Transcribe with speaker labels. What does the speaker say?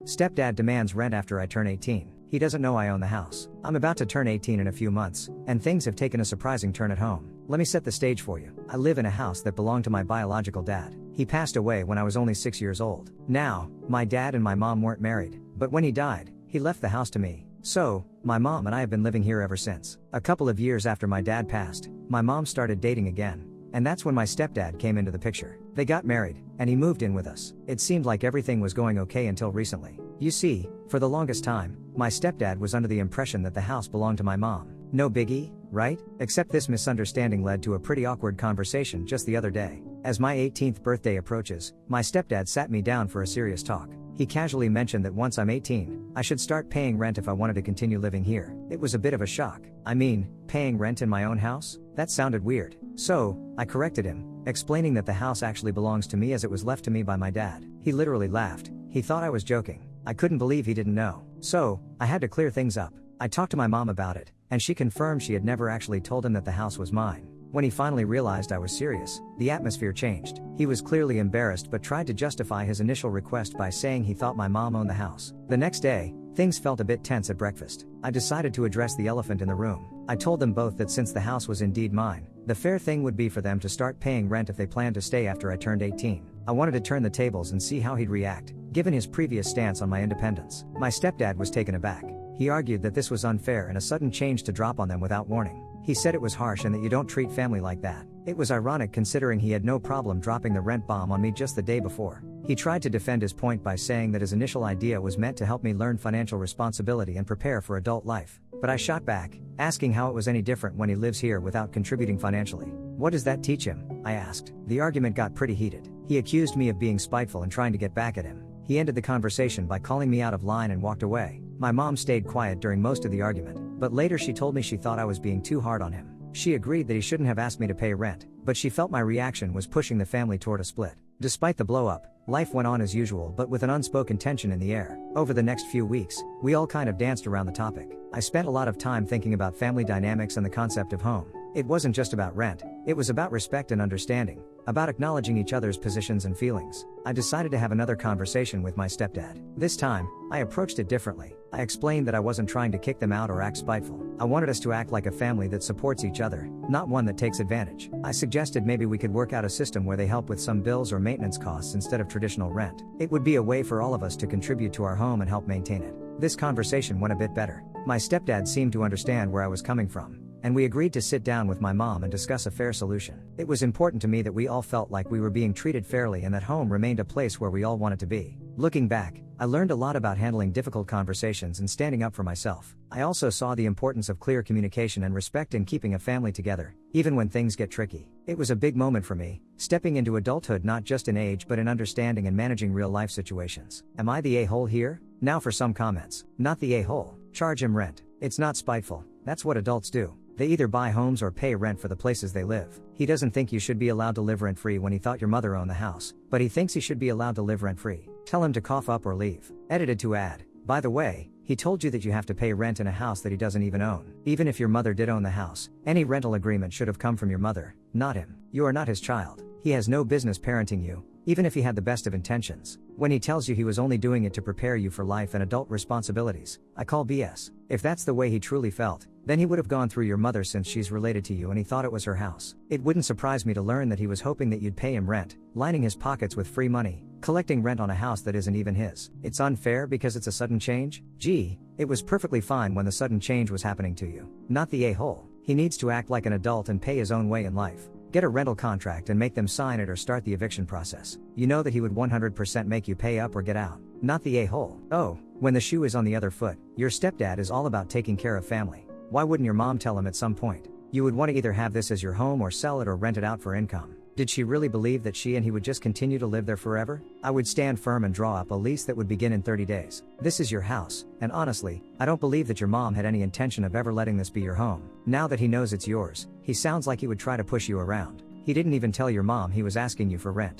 Speaker 1: Stepdad demands rent after I turn 18. He doesn't know I own the house. I'm about to turn 18 in a few months, and things have taken a surprising turn at home. Let me set the stage for you. I live in a house that belonged to my biological dad. He passed away when I was only 6 years old. Now, my dad and my mom weren't married, but when he died, he left the house to me. So, my mom and I have been living here ever since. A couple of years after my dad passed, my mom started dating again. And that's when my stepdad came into the picture. They got married, and he moved in with us. It seemed like everything was going okay until recently. You see, for the longest time, my stepdad was under the impression that the house belonged to my mom. No biggie, right? Except this misunderstanding led to a pretty awkward conversation just the other day. As my 18th birthday approaches, my stepdad sat me down for a serious talk. He casually mentioned that once I'm 18, I should start paying rent if I wanted to continue living here. It was a bit of a shock. I mean, paying rent in my own house? That sounded weird. So, I corrected him, explaining that the house actually belongs to me as it was left to me by my dad. He literally laughed. He thought I was joking. I couldn't believe he didn't know. So, I had to clear things up. I talked to my mom about it, and she confirmed she had never actually told him that the house was mine. When he finally realized I was serious, the atmosphere changed. He was clearly embarrassed but tried to justify his initial request by saying he thought my mom owned the house. The next day, things felt a bit tense at breakfast. I decided to address the elephant in the room. I told them both that since the house was indeed mine, the fair thing would be for them to start paying rent if they planned to stay after I turned 18. I wanted to turn the tables and see how he'd react, given his previous stance on my independence. My stepdad was taken aback. He argued that this was unfair and a sudden change to drop on them without warning. He said it was harsh and that you don't treat family like that. It was ironic considering he had no problem dropping the rent bomb on me just the day before. He tried to defend his point by saying that his initial idea was meant to help me learn financial responsibility and prepare for adult life. But I shot back, asking how it was any different when he lives here without contributing financially. What does that teach him? I asked. The argument got pretty heated. He accused me of being spiteful and trying to get back at him. He ended the conversation by calling me out of line and walked away. My mom stayed quiet during most of the argument, but later she told me she thought I was being too hard on him. She agreed that he shouldn't have asked me to pay rent, but she felt my reaction was pushing the family toward a split. Despite the blow-up, life went on as usual but with an unspoken tension in the air. Over the next few weeks, we all kind of danced around the topic. I spent a lot of time thinking about family dynamics and the concept of home. It wasn't just about rent, it was about respect and understanding, about acknowledging each other's positions and feelings. I decided to have another conversation with my stepdad. This time, I approached it differently. I explained that I wasn't trying to kick them out or act spiteful. I wanted us to act like a family that supports each other, not one that takes advantage. I suggested maybe we could work out a system where they help with some bills or maintenance costs instead of traditional rent. It would be a way for all of us to contribute to our home and help maintain it. This conversation went a bit better. My stepdad seemed to understand where I was coming from, and we agreed to sit down with my mom and discuss a fair solution. It was important to me that we all felt like we were being treated fairly and that home remained a place where we all wanted to be. Looking back, I learned a lot about handling difficult conversations and standing up for myself. I also saw the importance of clear communication and respect in keeping a family together, even when things get tricky. It was a big moment for me, stepping into adulthood not just in age but in understanding and managing real-life situations. Am I the a-hole here? Now for some comments. Not the a-hole. Charge him rent. It's not spiteful. That's what adults do. They either buy homes or pay rent for the places they live. He doesn't think you should be allowed to live rent-free when he thought your mother owned the house, but he thinks he should be allowed to live rent-free. Tell him to cough up or leave. Edited to add, by the way, he told you that you have to pay rent in a house that he doesn't even own. Even if your mother did own the house, any rental agreement should have come from your mother, not him. You are not his child. He has no business parenting you, even if he had the best of intentions. When he tells you he was only doing it to prepare you for life and adult responsibilities, I call BS. If that's the way he truly felt, then he would have gone through your mother since she's related to you and he thought it was her house. It wouldn't surprise me to learn that he was hoping that you'd pay him rent, lining his pockets with free money, collecting rent on a house that isn't even his. It's unfair because it's a sudden change? Gee, it was perfectly fine when the sudden change was happening to you. Not the a-hole. He needs to act like an adult and pay his own way in life. Get a rental contract and make them sign it or start the eviction process. You know that he would 100% make you pay up or get out. Not the a-hole. Oh, when the shoe is on the other foot, your stepdad is all about taking care of family. Why wouldn't your mom tell him at some point? You would want to either have this as your home or sell it or rent it out for income. Did she really believe that she and he would just continue to live there forever? I would stand firm and draw up a lease that would begin in 30 days. This is your house, and honestly, I don't believe that your mom had any intention of ever letting this be your home. Now that he knows it's yours, he sounds like he would try to push you around. He didn't even tell your mom he was asking you for rent.